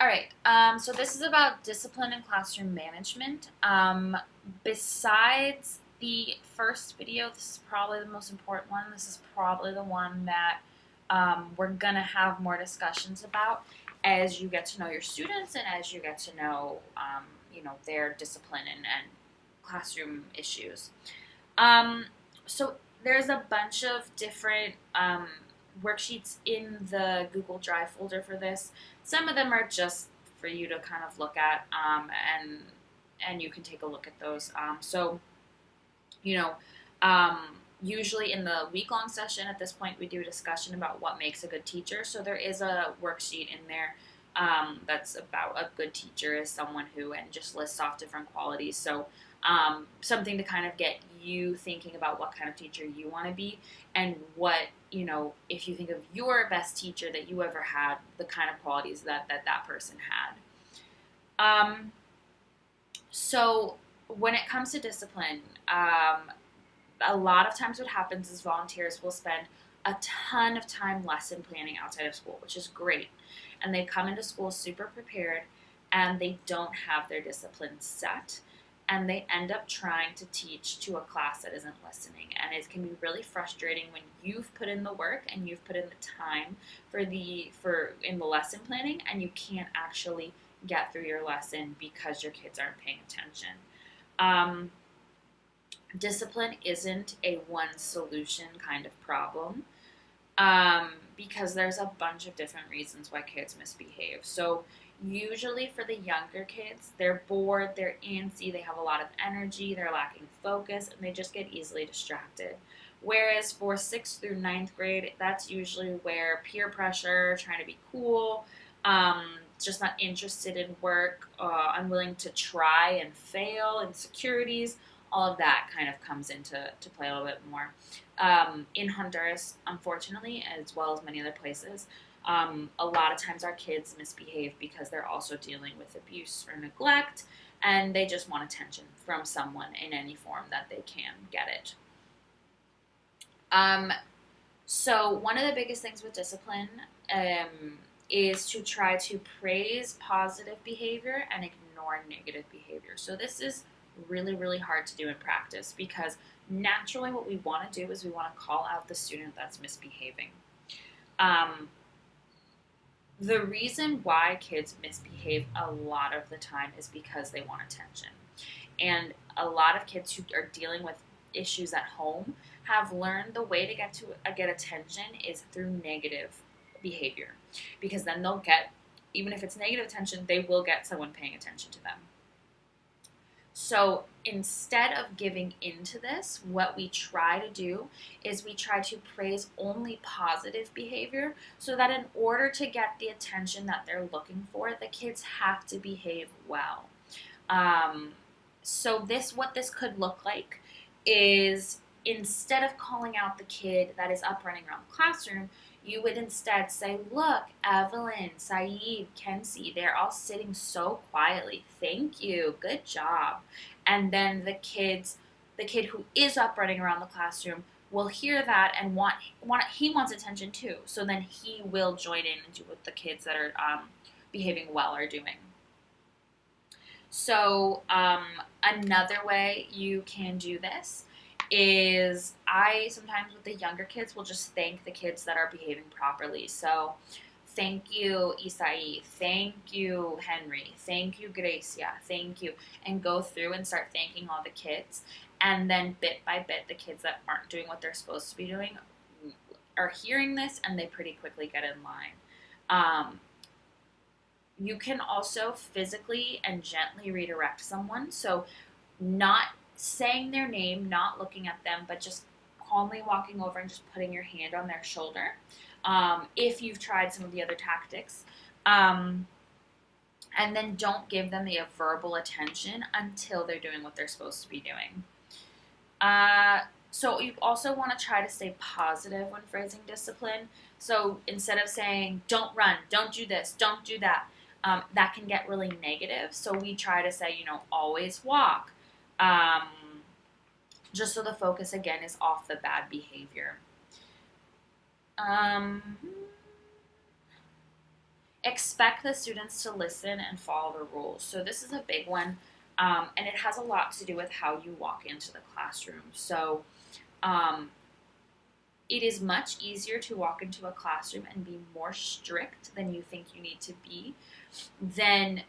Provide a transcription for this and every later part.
All right. So this is about discipline and classroom management. Besides the first video, this is probably the most important one. This is probably the one that we're gonna have more discussions about as you get to know your students and as you get to know, their discipline and classroom issues. Um, so there's a bunch of different worksheets in the Google Drive folder for this. Some of them are just for you to kind of look at, and you can take a look at those. You know, um, usually in the week long session at this point, we do a discussion about what makes a good teacher. So there is a worksheet in there that's about a good teacher is someone who, and just lists off different qualities. So something to kind of get you thinking about what kind of teacher you want to be and what, if you think of your best teacher that you ever had, the kind of qualities that person had. So when it comes to discipline, a lot of times what happens is volunteers will spend a ton of time lesson planning outside of school, which is great. And they come into school super prepared and they don't have their discipline set. And they end up trying to teach to a class that isn't listening. And it can be really frustrating when you've put in the work and you've put in the time for in the lesson planning and you can't actually get through your lesson because your kids aren't paying attention. Um, Discipline isn't a one solution kind of problem because there's a bunch of different reasons why kids misbehave. So, usually for the younger kids, they're bored, they're antsy, they have a lot of energy, they're lacking focus, and they just get easily distracted. Whereas for sixth through ninth grade, that's usually where peer pressure, trying to be cool, just not interested in work, unwilling to try and fail, insecurities, all of that kind of comes into to play a little bit more. In Honduras, unfortunately, as well as many other places, a lot of times our kids misbehave because they're also dealing with abuse or neglect, and they just want attention from someone in any form that they can get it. Um, so one of the biggest things with discipline is to try to praise positive behavior and ignore negative behavior. So this is really, really hard to do in practice because naturally what we want to do is we want to call out the student that's misbehaving. Um, the reason why kids misbehave a lot of the time is because they want attention. And a lot of kids who are dealing with issues at home have learned the way to get attention is through negative behavior, because then they'll get, even if it's negative attention, they will get someone paying attention to them. So instead of giving into this, what we try to do is we try to praise only positive behavior so that in order to get the attention that they're looking for, the kids have to behave well. Um, so what this could look like is instead of calling out the kid that is up running around the classroom, you would instead say, look, Evelyn, Saeed, Kenzie, they're all sitting so quietly. Thank you. Good job. And then the kid who is up running around the classroom will hear that and he wants attention too. So then he will join in and do what the kids that are behaving well are doing. So another way you can do this is I sometimes with the younger kids will just thank the kids that are behaving properly. So thank you, Isai. Thank you, Henry. Thank you, Gracia. Thank you. And go through and start thanking all the kids. And then bit by bit, the kids that aren't doing what they're supposed to be doing are hearing this and they pretty quickly get in line. You can also physically and gently redirect someone. So, not saying their name, not looking at them, but just calmly walking over and just putting your hand on their shoulder. If you've tried some of the other tactics. And then don't give them the verbal attention until they're doing what they're supposed to be doing. So you also want to try to stay positive when phrasing discipline. So instead of saying, don't run, don't do this, don't do that, that can get really negative. So we try to say, always walk. Just so the focus, again, is off the bad behavior. Um, Expect the students to listen and follow the rules. So this is a big one, and it has a lot to do with how you walk into the classroom. So um, it is much easier to walk into a classroom and be more strict than you think you need to be than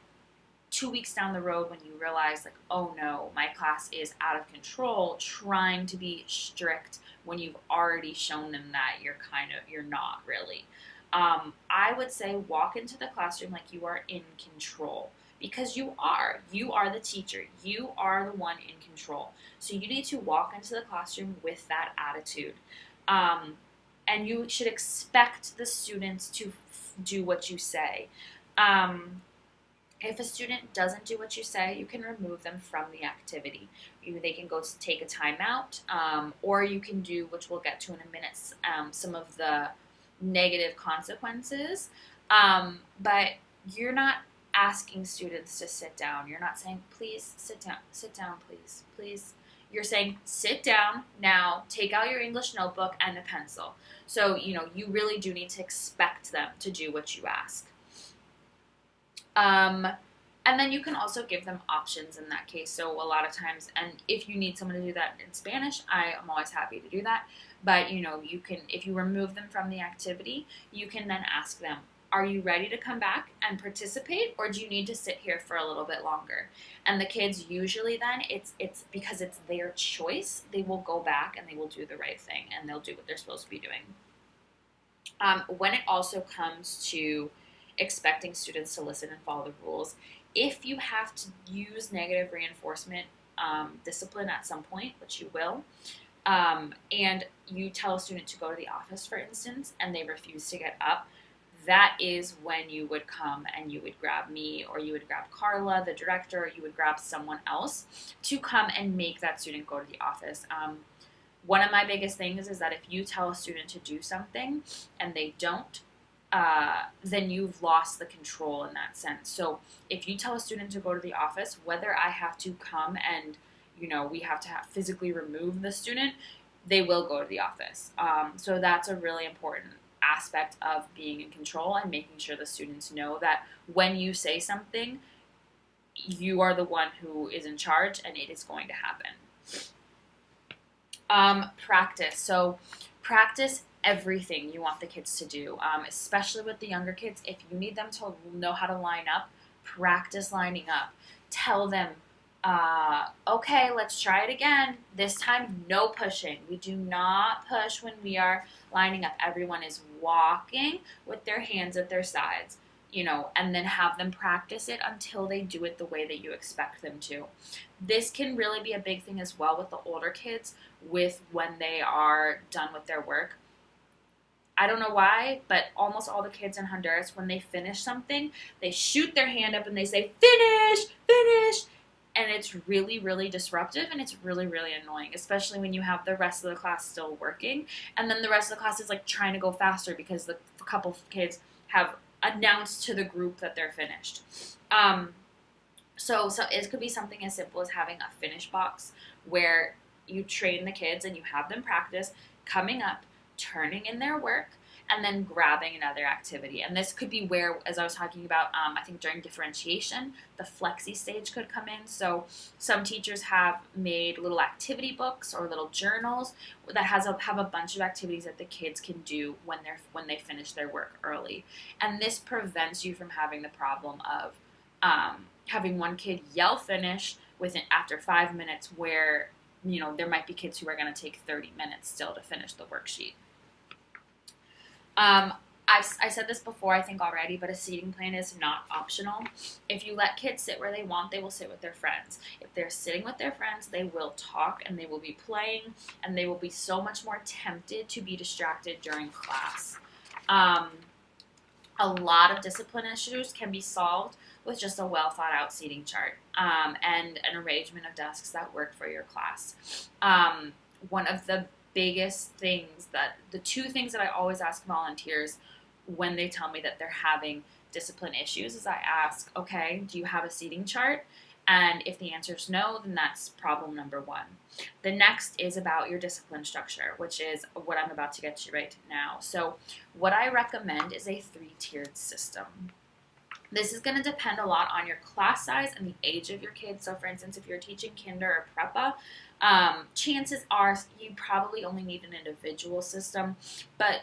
2 weeks down the road when you realize, like, oh no, my class is out of control, trying to be strict when you've already shown them that you're not really. I would say walk into the classroom like you are in control, because you are the teacher, you are the one in control. So you need to walk into the classroom with that attitude. um, and you should expect the students to do what you say. If a student doesn't do what you say, you can remove them from the activity. They can go take a timeout, or you can do, which we'll get to in a minute, some of the negative consequences. But you're not asking students to sit down. You're not saying, please sit down, please, please. You're saying, sit down now, take out your English notebook and a pencil. So, you really do need to expect them to do what you ask. And then you can also give them options in that case. So a lot of times, and if you need someone to do that in Spanish, I am always happy to do that. But you can, if you remove them from the activity, you can then ask them, are you ready to come back and participate, or do you need to sit here for a little bit longer? And the kids usually then, it's because it's their choice, they will go back and they will do the right thing and they'll do what they're supposed to be doing. When it also comes to expecting students to listen and follow the rules, if you have to use negative reinforcement discipline at some point, which you will, and you tell a student to go to the office, for instance, and they refuse to get up, that is when you would come and you would grab me, or you would grab Carla, the director, or you would grab someone else to come and make that student go to the office. One of my biggest things is that if you tell a student to do something and they don't, then you've lost the control in that sense. So if you tell a student to go to the office, whether I have to come and, we have to physically remove the student, they will go to the office. So that's a really important aspect of being in control and making sure the students know that when you say something, you are the one who is in charge and it is going to happen. Practice. So practice everything you want the kids to do, especially with the younger kids. If you need them to know how to line up, practice lining up. Tell them, okay, let's try it again. This time, no pushing. We do not push when we are lining up. Everyone is walking with their hands at their sides, and then have them practice it until they do it the way that you expect them to. This can really be a big thing as well with the older kids, with when they are done with their work. I don't know why, but almost all the kids in Honduras, when they finish something, they shoot their hand up and they say, finish, finish. And it's really, really disruptive, and it's really, really annoying, especially when you have the rest of the class still working. And then the rest of the class is like trying to go faster because the couple of kids have announced to the group that they're finished. So it could be something as simple as having a finish box where you train the kids and you have them practice coming up, turning in their work, and then grabbing another activity. And this could be where, as I was talking about, I think during differentiation, the flexi stage could come in. So some teachers have made little activity books or little journals that have a bunch of activities that the kids can do when they finish their work early. And this prevents you from having the problem of having one kid yell finish after 5 minutes, where there might be kids who are going to take 30 minutes still to finish the worksheet. I said this before, I think, already, but a seating plan is not optional. If you let kids sit where they want, they will sit with their friends. If they're sitting with their friends, they will talk and they will be playing, and they will be so much more tempted to be distracted during class. A lot of discipline issues can be solved with just a well thought out seating chart, and an arrangement of desks that work for your class. One of the biggest things, the two things that I always ask volunteers when they tell me that they're having discipline issues, is I ask, okay, do you have a seating chart? And if the answer is no, then that's problem number one. The next is about your discipline structure, which is what I'm about to get to right now. So what I recommend is a 3-tiered system. This is going to depend a lot on your class size and the age of your kids. So, for instance, if you're teaching kinder or prepa, chances are you probably only need an individual system. But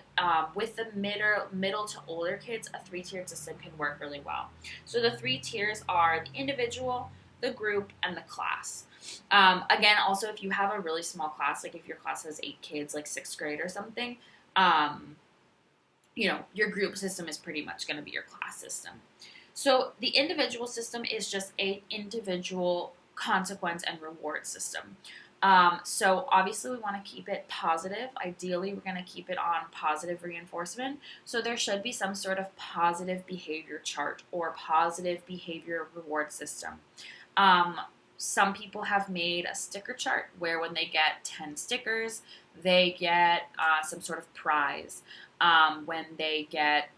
with the middle to older kids, a three-tiered system can work really well. So the three tiers are the individual, the group, and the class. Again, also, if you have a really small class, like if your class has 8 kids, like sixth grade or something, your group system is pretty much going to be your class system. So the individual system is just a individual consequence and reward system. So obviously we want to keep it positive. Ideally, we're going to keep it on positive reinforcement. So there should be some sort of positive behavior chart or positive behavior reward system. Some people have made a sticker chart where when they get 10 stickers, they get some sort of prize. When they get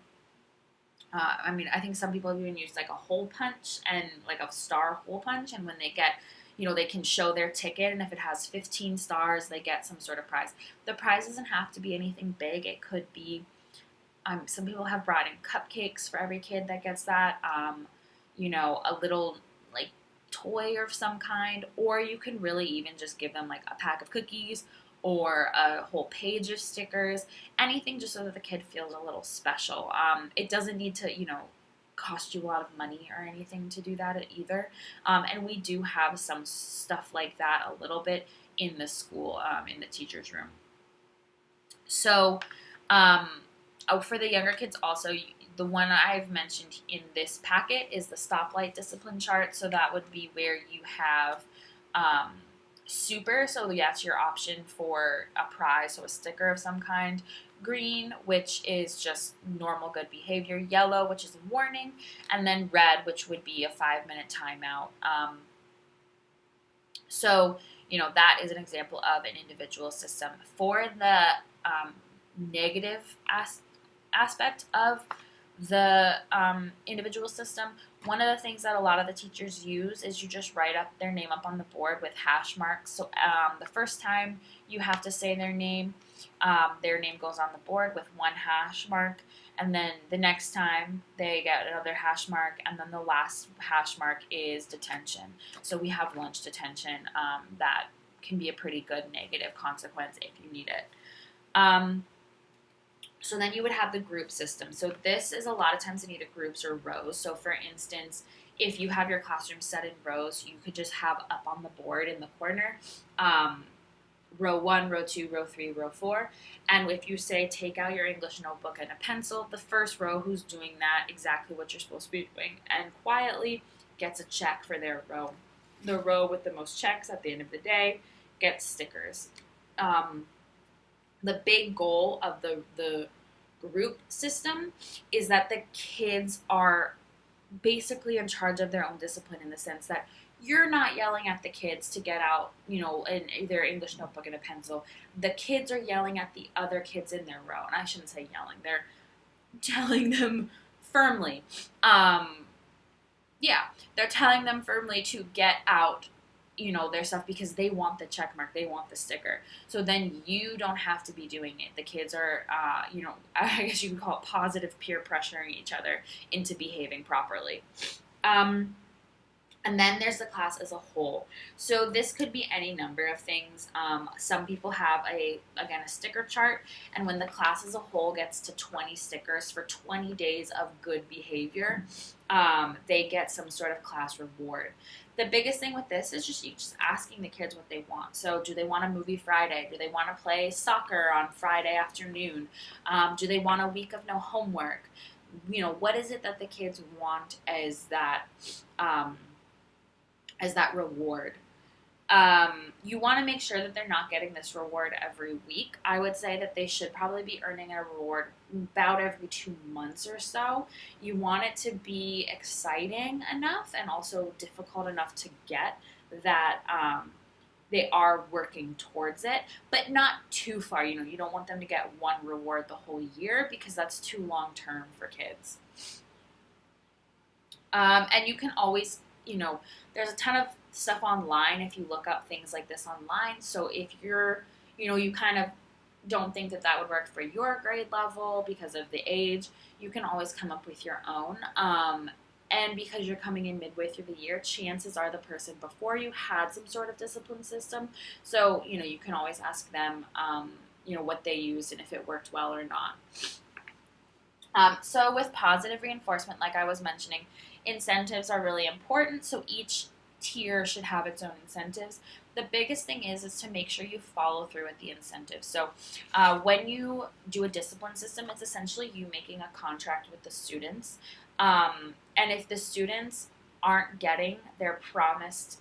I think some people have even used like a hole punch and like a star hole punch, and when they get, they can show their ticket, and if it has 15 stars, they get some sort of prize. The prize doesn't have to be anything big. It could be, some people have brought in cupcakes for every kid that gets that, a little like toy of some kind, or you can really even just give them like a pack of cookies or a whole page of stickers, anything just so that the kid feels a little special. It doesn't need to, cost you a lot of money or anything to do that either. And we do have some stuff like that a little bit in the school, in the teacher's room. So, for the younger kids also, the one I've mentioned in this packet is the stoplight discipline chart. So that would be where you have super, so that's your option for a prize, so a sticker of some kind. Green, which is just normal good behavior. Yellow, which is a warning. And then red, which would be a 5-minute timeout. So, that is an example of an individual system. For the negative aspect of the individual system, one of the things that a lot of the teachers use is you just write up their name up on the board with hash marks. So the first time you have to say their name goes on the board with one hash mark, and then the next time they get another hash mark, and then the last hash mark is detention. So we have lunch detention that can be a pretty good negative consequence if you need it. So then you would have the group system. So this is a lot of times in either groups or rows. So for instance, if you have your classroom set in rows, you could just have up on the board in the corner, row 1, row 2, row 3, row 4. And if you say take out your English notebook and a pencil, the first row who's doing that, exactly what you're supposed to be doing, and quietly gets a check for their row. The row with the most checks at the end of the day gets stickers. The big goal of the group system is that the kids are basically in charge of their own discipline, in the sense that you're not yelling at the kids to get out, their English notebook and a pencil. The kids are yelling at the other kids in their row. And I shouldn't say yelling. They're telling them firmly. They're telling them firmly to get out their stuff, because they want the check mark, they want the sticker. So then you don't have to be doing it. The kids are, I guess you can call it positive peer pressuring each other into behaving properly. And then there's the class as a whole. So this could be any number of things. Some people have a sticker chart, and when the class as a whole gets to 20 stickers for 20 days of good behavior, they get some sort of class reward. The biggest thing with this is just asking the kids what they want. So do they want a movie Friday? Do they want to play soccer on Friday afternoon? Do they want a week of no homework? What is it that the kids want as that reward? You want to make sure that they're not getting this reward every week. I would say that they should probably be earning a reward about every 2 months or so. You want it to be exciting enough and also difficult enough to get that they are working towards it, but not too far. You don't want them to get one reward the whole year, because that's too long term for kids. And you can always, there's a ton of stuff online if you look up things like this online. So if you're, you kind of don't think that would work for your grade level because of the age, you can always come up with your own. And because you're coming in midway through the year, chances are the person before you had some sort of discipline system. So, you can always ask them, what they used and if it worked well or not. So with positive reinforcement, like I was mentioning, incentives are really important. So each tier should have its own incentives. The biggest thing is to make sure you follow through with the incentives. So when you do a discipline system, it's essentially you making a contract with the students. And if the students aren't getting their promised,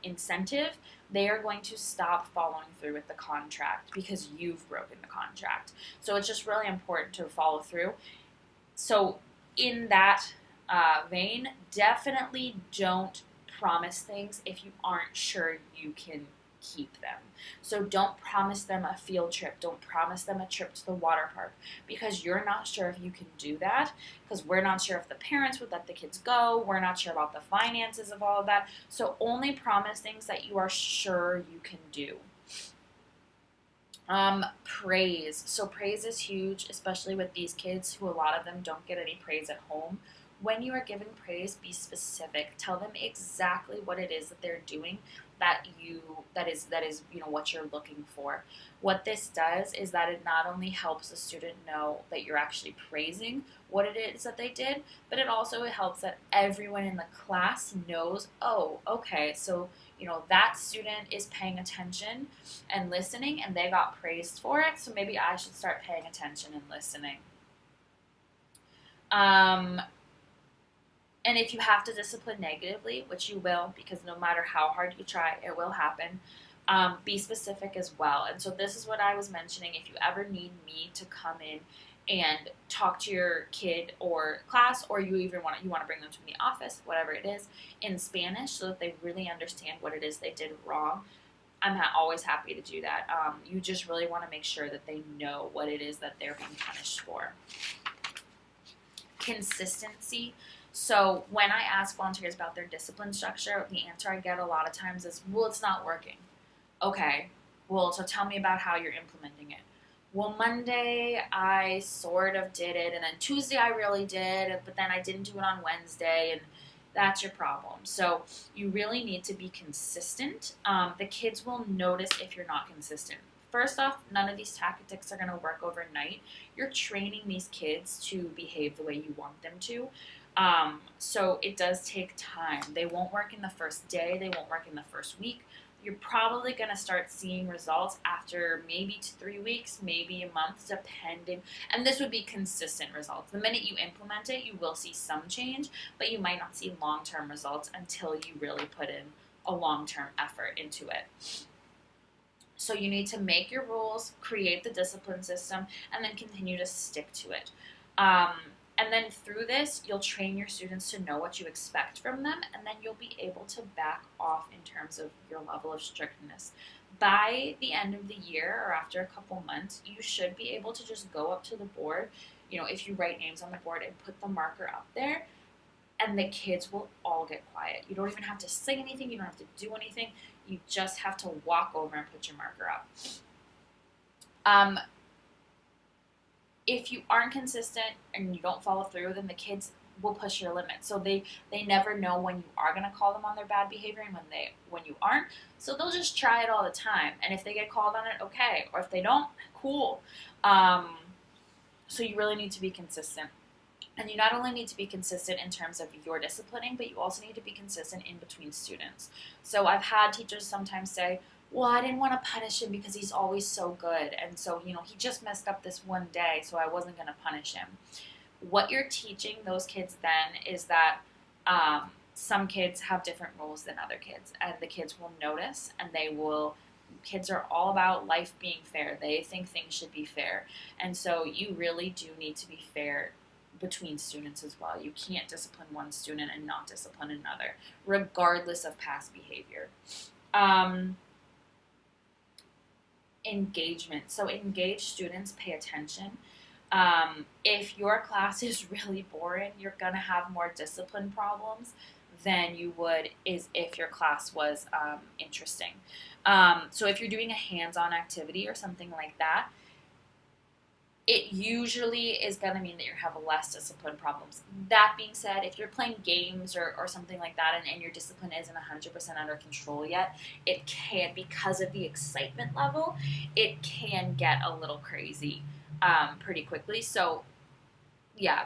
incentive, they are going to stop following through with the contract because you've broken the contract. So it's just really important to follow through. So in that vein, definitely don't promise things if you aren't sure you can keep them. So don't promise them a field trip. Don't promise them a trip to the water park because you're not sure if you can do that, because we're not sure if the parents would let the kids go. We're not sure about the finances of all of that. So only promise things that you are sure you can do. Praise. So praise is huge, especially with these kids who a lot of them don't get any praise at home. When you are giving praise, be specific. Tell them exactly what it is that they're doing that is what you're looking for. What this does is that it not only helps the student know that you're actually praising what it is that they did, but it also helps that everyone in the class knows, oh, okay, so that student is paying attention and listening and they got praised for it, so maybe I should start paying attention and listening. And if you have to discipline negatively, which you will, because no matter how hard you try, it will happen, be specific as well. And so this is what I was mentioning. If you ever need me to come in and talk to your kid or class, or you even want to bring them to the office, whatever it is, in Spanish, so that they really understand what it is they did wrong, I'm always happy to do that. You just really want to make sure that they know what it is that they're being punished for. Consistency. So when I ask volunteers about their discipline structure, the answer I get a lot of times is, well, it's not working. Okay, well, so tell me about how you're implementing it. Well, Monday I sort of did it, and then Tuesday I really did, but then I didn't do it on Wednesday, and that's your problem. So you really need to be consistent. The kids will notice if you're not consistent. First off, none of these tactics are going to work overnight. You're training these kids to behave the way you want them to. So it does take time. They won't work in the first day. They won't work in the first week. You're probably going to start seeing results after maybe 3 weeks, maybe a month, depending. And this would be consistent results. The minute you implement it, you will see some change, but you might not see long-term results until you really put in a long-term effort into it. So you need to make your rules, create the discipline system, and then continue to stick to it. And then through this, you'll train your students to know what you expect from them, and then you'll be able to back off in terms of your level of strictness. By the end of the year or after a couple months, you should be able to just go up to the board, if you write names on the board and put the marker up there, and the kids will all get quiet. You don't even have to say anything. You don't have to do anything. You just have to walk over and put your marker up. If you aren't consistent and you don't follow through, then the kids will push your limits. So they never know when you are going to call them on their bad behavior and when you aren't. So they'll just try it all the time. And if they get called on it, okay. Or if they don't, cool. So you really need to be consistent. And you not only need to be consistent in terms of your disciplining, but you also need to be consistent in between students. So I've had teachers sometimes say, well, I didn't want to punish him because he's always so good. And so, he just messed up this one day, so I wasn't going to punish him. What you're teaching those kids then is that some kids have different rules than other kids, and the kids will notice, and kids are all about life being fair. They think things should be fair. And so you really do need to be fair between students as well. You can't discipline one student and not discipline another, regardless of past behavior. Engagement. So engaged students pay attention. If your class is really boring, you're going to have more discipline problems than you would if your class was interesting. So if you're doing a hands-on activity or something like that, it usually is going to mean that you have less discipline problems. That being said, if you're playing games or something like that and your discipline isn't 100% under control yet, it can, because of the excitement level, it can get a little crazy pretty quickly. So, yeah,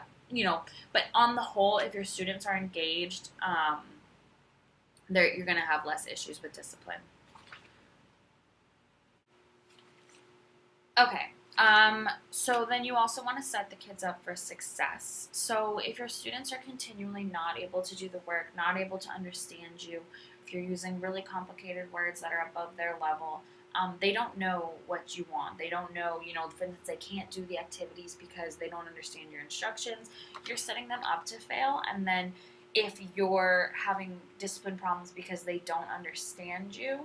but on the whole, if your students are engaged, you're going to have less issues with discipline. Okay. So then you also want to set the kids up for success. So if your students are continually not able to do the work, not able to understand you, if you're using really complicated words that are above their level, they don't know what you want. They don't know, for instance, they can't do the activities because they don't understand your instructions. You're setting them up to fail. And then if you're having discipline problems because they don't understand you,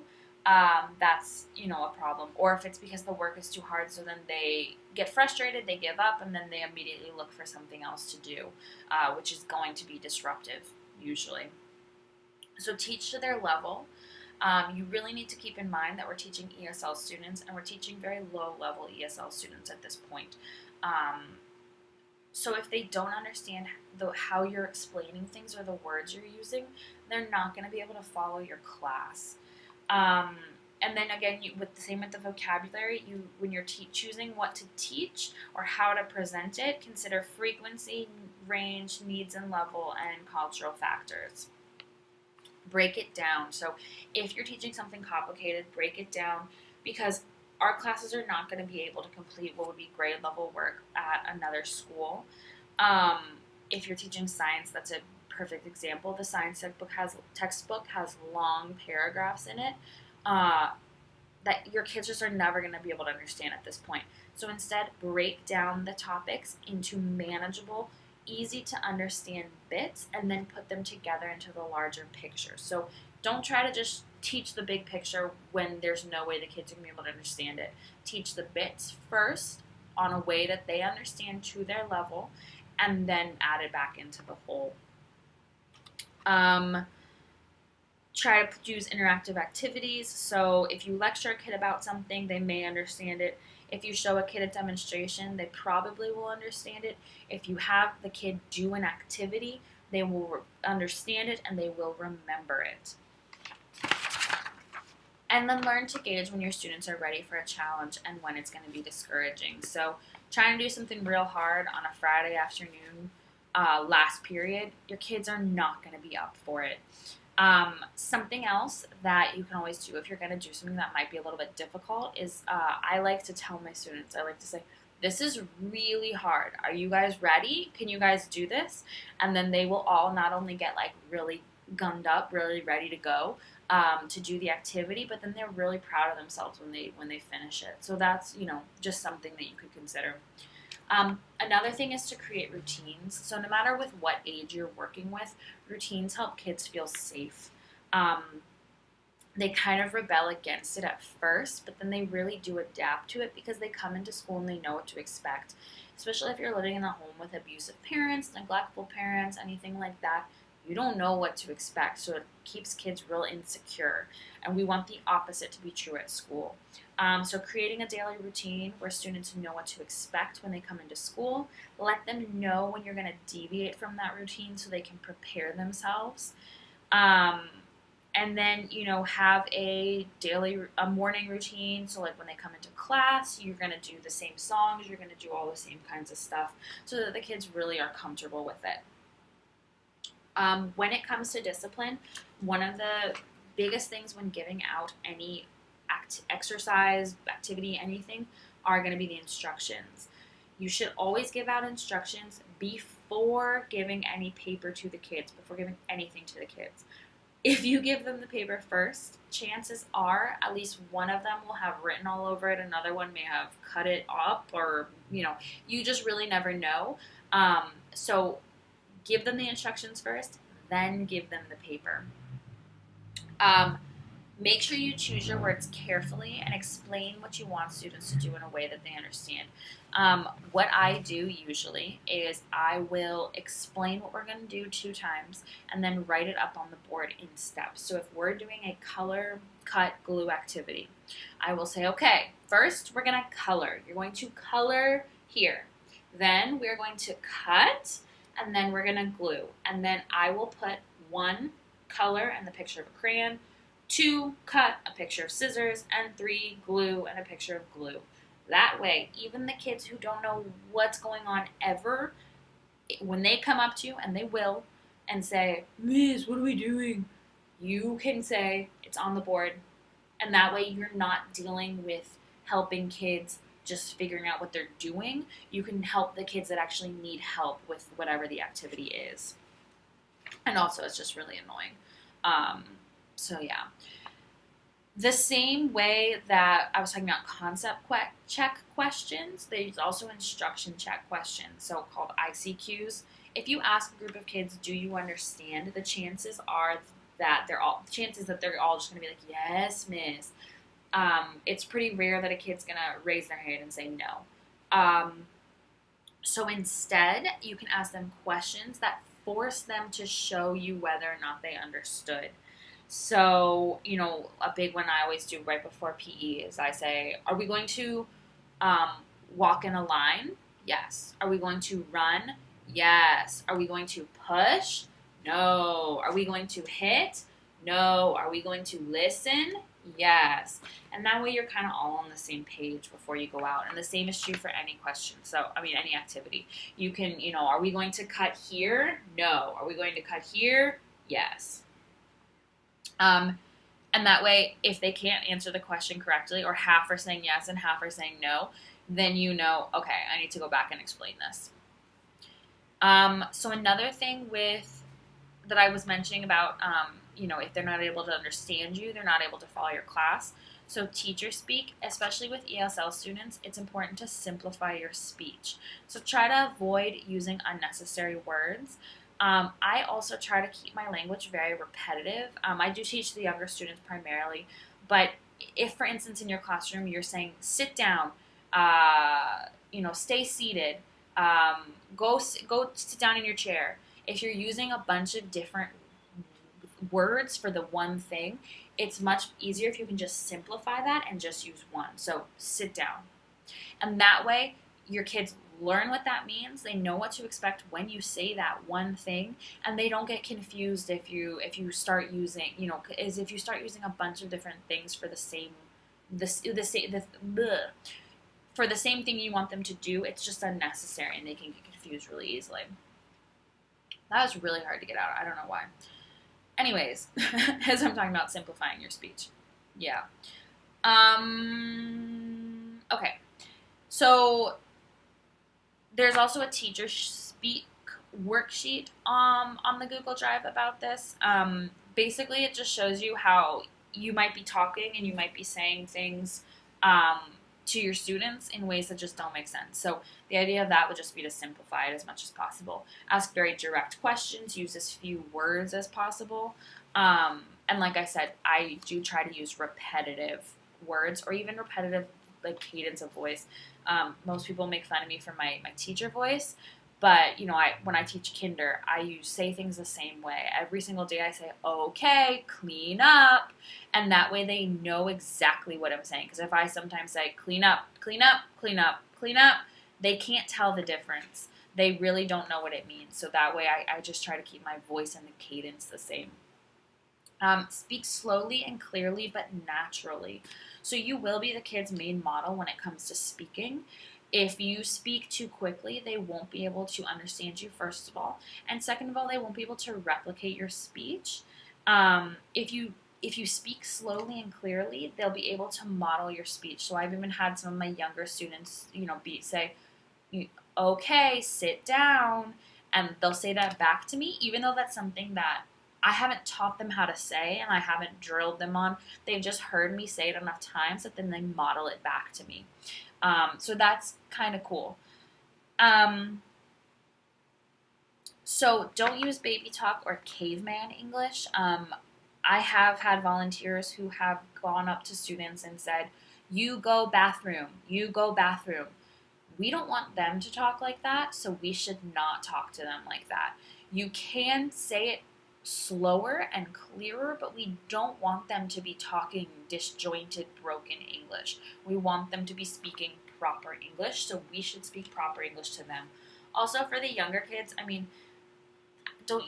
that's a problem. Or if it's because the work is too hard, so then they get frustrated, they give up, and then they immediately look for something else to do, which is going to be disruptive usually. So teach to their level. You really need to keep in mind that we're teaching ESL students, and we're teaching very low level ESL students at this point. So if they don't understand how you're explaining things or the words you're using, they're not going to be able to follow your class. And then again, with the vocabulary, when you're choosing what to teach or how to present it, consider frequency, range, needs and level, and cultural factors. Break it down. So if you're teaching something complicated, break it down, because our classes are not going to be able to complete what would be grade level work at another school. If you're teaching science, that's a perfect example. The science textbook has long paragraphs in it that your kids just are never going to be able to understand at this point. So instead, break down the topics into manageable, easy to understand bits, and then put them together into the larger picture. So don't try to just teach the big picture when there's no way the kids are going to be able to understand it. Teach the bits first on a way that they understand to their level, and then add it back into the whole. Try to use interactive activities. So if you lecture a kid about something, they may understand it. If you show a kid a demonstration, they probably will understand it. If you have the kid do an activity, they will understand it and they will remember it. And then learn to gauge when your students are ready for a challenge and when it's going to be discouraging. So trying to do something real hard on a Friday afternoon, last period, your kids are not going to be up for it. Something else that you can always do if you're going to do something that might be a little bit difficult is I like to tell my students, I like to say, this is really hard. Are you guys ready? Can you guys do this? And then they will all not only get like really gunned up, really ready to go to do the activity, but then they're really proud of themselves when they finish it. So that's just something that you could consider. Another thing is to create routines. So no matter with what age you're working with, routines help kids feel safe. They kind of rebel against it at first, but then they really do adapt to it because they come into school and they know what to expect. Especially if you're living in a home with abusive parents, neglectful parents, anything like that, you don't know what to expect. So it keeps kids real insecure. And we want the opposite to be true at school. So creating a daily routine where students know what to expect when they come into school. Let them know when you're going to deviate from that routine so they can prepare themselves. And then, have a morning routine. So like when they come into class, you're going to do the same songs, you're going to do all the same kinds of stuff so that the kids really are comfortable with it. When it comes to discipline, one of the biggest things when giving out any exercise, activity, anything, are going to be the instructions. You should always give out instructions before giving any paper to the kids, before giving anything to the kids. If you give them the paper first, chances are at least one of them will have written all over it, another one may have cut it up, or, you just really never know. So give them the instructions first, then give them the paper. Make sure you choose your words carefully and explain what you want students to do in a way that they understand. What I do usually is I will explain what we're going to do 2 times and then write it up on the board in steps. So if we're doing a color, cut, glue activity, I will say, okay, first we're going to color. You're going to color here. Then we're going to cut, and then we're going to glue. And then I will put 1, color and the picture of a crayon, 2, cut, a picture of scissors, and 3, glue and a picture of glue. That way, even the kids who don't know what's going on ever, when they come up to you, and they will, and say, Miss, what are we doing? You can say, it's on the board. And that way you're not dealing with helping kids just figuring out what they're doing. You can help the kids that actually need help with whatever the activity is. And also, it's just really annoying. So, yeah. The same way that I was talking about concept check questions, there's also instruction check questions, so called ICQs. If you ask a group of kids, do you understand? The chances are that they're all just going to be like, yes, miss. It's pretty rare that a kid's going to raise their hand and say no. So instead, you can ask them questions that force them to show you whether or not they understood. So, a big one I always do right before PE is I say, are we going to walk in a line? Yes. Are we going to run? Yes. Are we going to push? No. Are we going to hit? No. Are we going to listen? Yes. And that way you're kind of all on the same page before you go out. And the same is true for any question. So, any activity. You can, are we going to cut here? No. Are we going to cut here? Yes. And that way, if they can't answer the question correctly, or half are saying yes and half are saying no, then okay, I need to go back and explain this. So another thing that I was mentioning about, if they're not able to understand you, they're not able to follow your class. So teacher speak, especially with ESL students, it's important to simplify your speech. So try to avoid using unnecessary words. I also try to keep my language very repetitive. I do teach the younger students primarily, but if, for instance, in your classroom you're saying sit down, stay seated, go sit down in your chair. If you're using a bunch of different words for the one thing, it's much easier if you can just simplify that and just use one. So sit down, and that way your kids learn what that means. They know what to expect when you say that one thing, and they don't get confused if you start using a bunch of different things for the same for the same thing you want them to do. It's just unnecessary, and they can get confused really easily. That was really hard to get out. I don't know why. Anyways, as I'm talking about simplifying your speech. Yeah. Okay. So there's also a teacher speak worksheet on the Google Drive about this. Basically, it just shows you how you might be talking and you might be saying things to your students in ways that just don't make sense. So the idea of that would just be to simplify it as much as possible. Ask very direct questions. Use as few words as possible. And like I said, I do try to use repetitive words or even repetitive cadence of voice. Most people make fun of me for my teacher voice, but when I teach kinder, I say things the same way. Every single day I say, okay, clean up, and that way they know exactly what I'm saying. Because if I sometimes say clean up, clean up, clean up, clean up, they can't tell the difference. They really don't know what it means. So that way I just try to keep my voice and the cadence the same. Speak slowly and clearly, but naturally. So you will be the kid's main model when it comes to speaking. If you speak too quickly, they won't be able to understand you, first of all. And second of all, they won't be able to replicate your speech. If you speak slowly and clearly, they'll be able to model your speech. So I've even had some of my younger students, say, okay, sit down. And they'll say that back to me, even though that's something that I haven't taught them how to say and I haven't drilled them on. They've just heard me say it enough times that then they model it back to me. So that's kind of cool. So don't use baby talk or caveman English. I have had volunteers who have gone up to students and said, you go bathroom, you go bathroom. We don't want them to talk like that, so we should not talk to them like that. You can say it slower and clearer, but we don't want them to be talking disjointed, broken English. We want them to be speaking proper English, so we should speak proper English to them. Also, for the younger kids, I mean,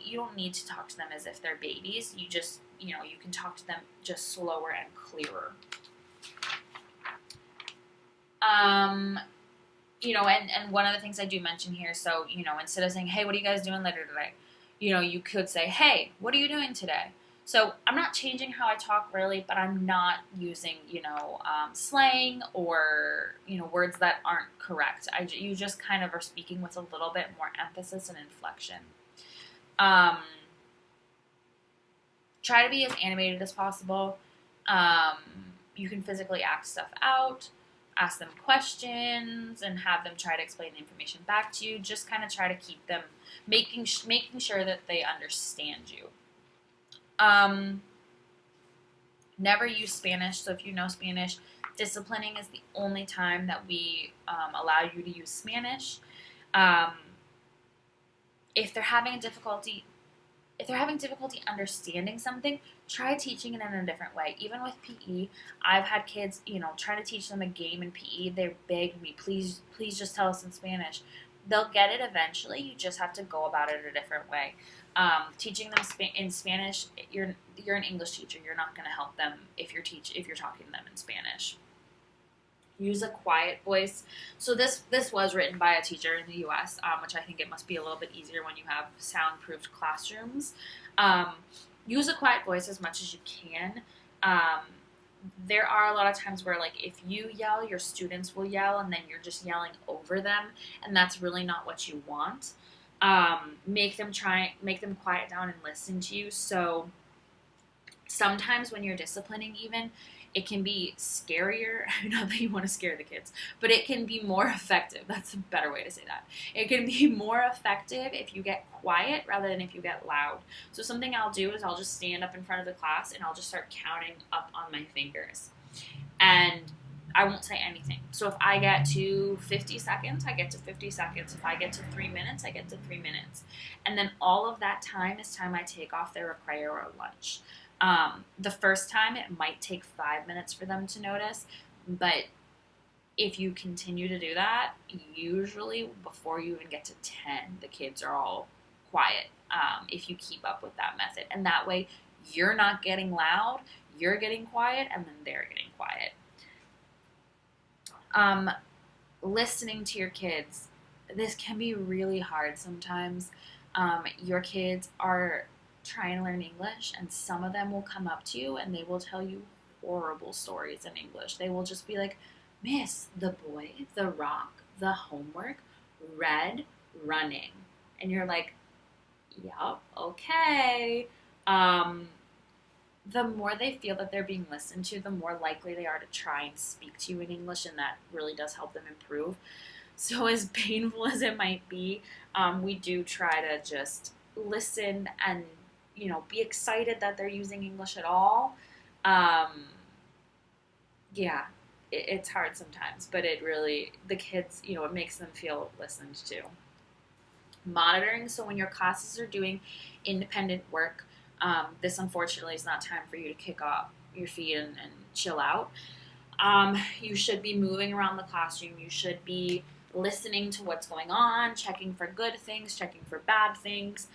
you don't need to talk to them as if they're babies. You just, you can talk to them just slower and clearer. And one of the things I do mention here, so, instead of saying, hey, what are you guys doing later today? You could say, hey, what are you doing today? So I'm not changing how I talk really, but I'm not using, slang or, words that aren't correct. You just kind of are speaking with a little bit more emphasis and inflection. Try to be as animated as possible. You can physically act stuff out, ask them questions, and have them try to explain the information back to you. Just kind of try to keep them making sure that they understand you. Never use Spanish. So if you know Spanish, disciplining is the only time that we allow you to use Spanish. If they're having difficulty understanding something, try teaching it in a different way. Even with PE, I've had kids, try to teach them a game in PE. They beg me, please just tell us in Spanish. They'll get it eventually. You just have to go about it a different way. Teaching them in Spanish, you're an English teacher. You're not going to help them if you're talking to them in Spanish. Use a quiet voice. So this was written by a teacher in the U.S., which I think it must be a little bit easier when you have soundproofed classrooms. Use a quiet voice as much as you can. There are a lot of times where, like, if you yell, your students will yell, and then you're just yelling over them, and that's really not what you want. Make them quiet down and listen to you. So sometimes when you're disciplining, even, it can be scarier. Not that you want to scare the kids, but it can be more effective. That's a better way to say that. It can be more effective if you get quiet rather than if you get loud. So something I'll do is I'll just stand up in front of the class and I'll just start counting up on my fingers. And I won't say anything. So if I get to 50 seconds, I get to 50 seconds. If I get to 3 minutes, I get to 3 minutes. And then all of that time is time I take off their recreo or lunch. The first time it might take 5 minutes for them to notice, but if you continue to do that, usually before you even get to 10, the kids are all quiet, if you keep up with that method. And that way you're not getting loud, you're getting quiet, and then they're getting quiet. Listening to your kids. This can be really hard sometimes. Your kids are trying to learn English, and some of them will come up to you and they will tell you horrible stories in English. They will just be like, Miss, the boy, the rock, the homework, red, running. And you're like, yep, okay. The more they feel that they're being listened to, the more likely they are to try and speak to you in English, and that really does help them improve. So as painful as it might be, we do try to just listen and, be excited that they're using English at all. It's hard sometimes, but the kids, it makes them feel listened to. Monitoring, so when your classes are doing independent work, this unfortunately is not time for you to kick off your feet and chill out. You should be moving around the classroom. You should be listening to what's going on, checking for good things, checking for bad things.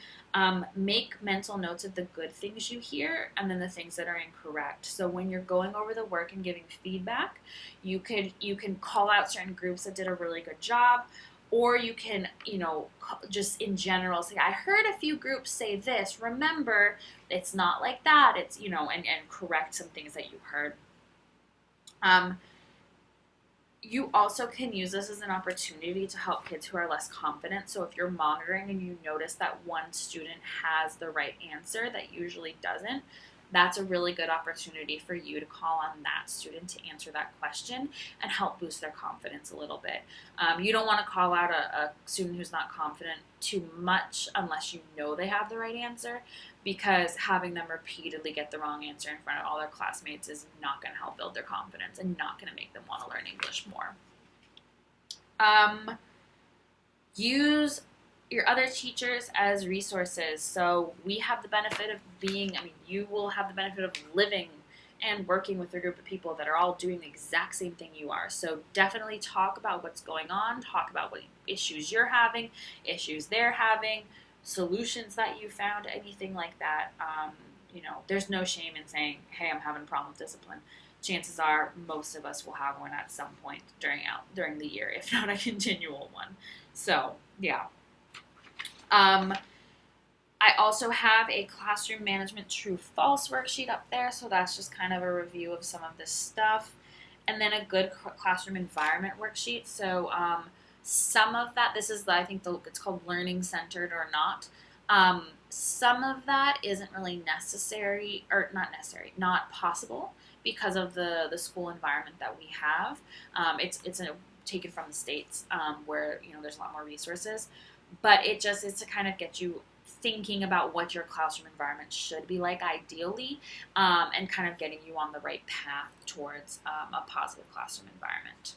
Make mental notes of the good things you hear and then the things that are incorrect. So when you're going over the work and giving feedback, you can call out certain groups that did a really good job, or you can, just in general say, I heard a few groups say this. Remember, it's not like that. It's, and correct some things that you heard. You also can use this as an opportunity to help kids who are less confident. So if you're monitoring and you notice that one student has the right answer that usually doesn't, that's a really good opportunity for you to call on that student to answer that question and help boost their confidence a little bit. You don't want to call out a student who's not confident too much unless you know they have the right answer, because having them repeatedly get the wrong answer in front of all their classmates is not going to help build their confidence and not going to make them want to learn English more. Use your other teachers as resources. So we have the benefit of you will have the benefit of living and working with a group of people that are all doing the exact same thing you are. So definitely talk about what's going on, talk about what issues you're having, issues they're having, solutions that you found, anything like that. There's no shame in saying, hey, I'm having a problem with discipline. Chances are most of us will have one at some point during the year, if not a continual one. So, yeah. I also have a classroom management true false worksheet up there, so that's just kind of a review of some of this stuff. And then a good classroom environment worksheet. So some of that, this is, I think, it's called learning centered or not. Some of that isn't really necessary, or not possible because of the school environment that we have. It's taken from the States where, there's a lot more resources. But it just is to kind of get you thinking about what your classroom environment should be like ideally, and kind of getting you on the right path towards a positive classroom environment.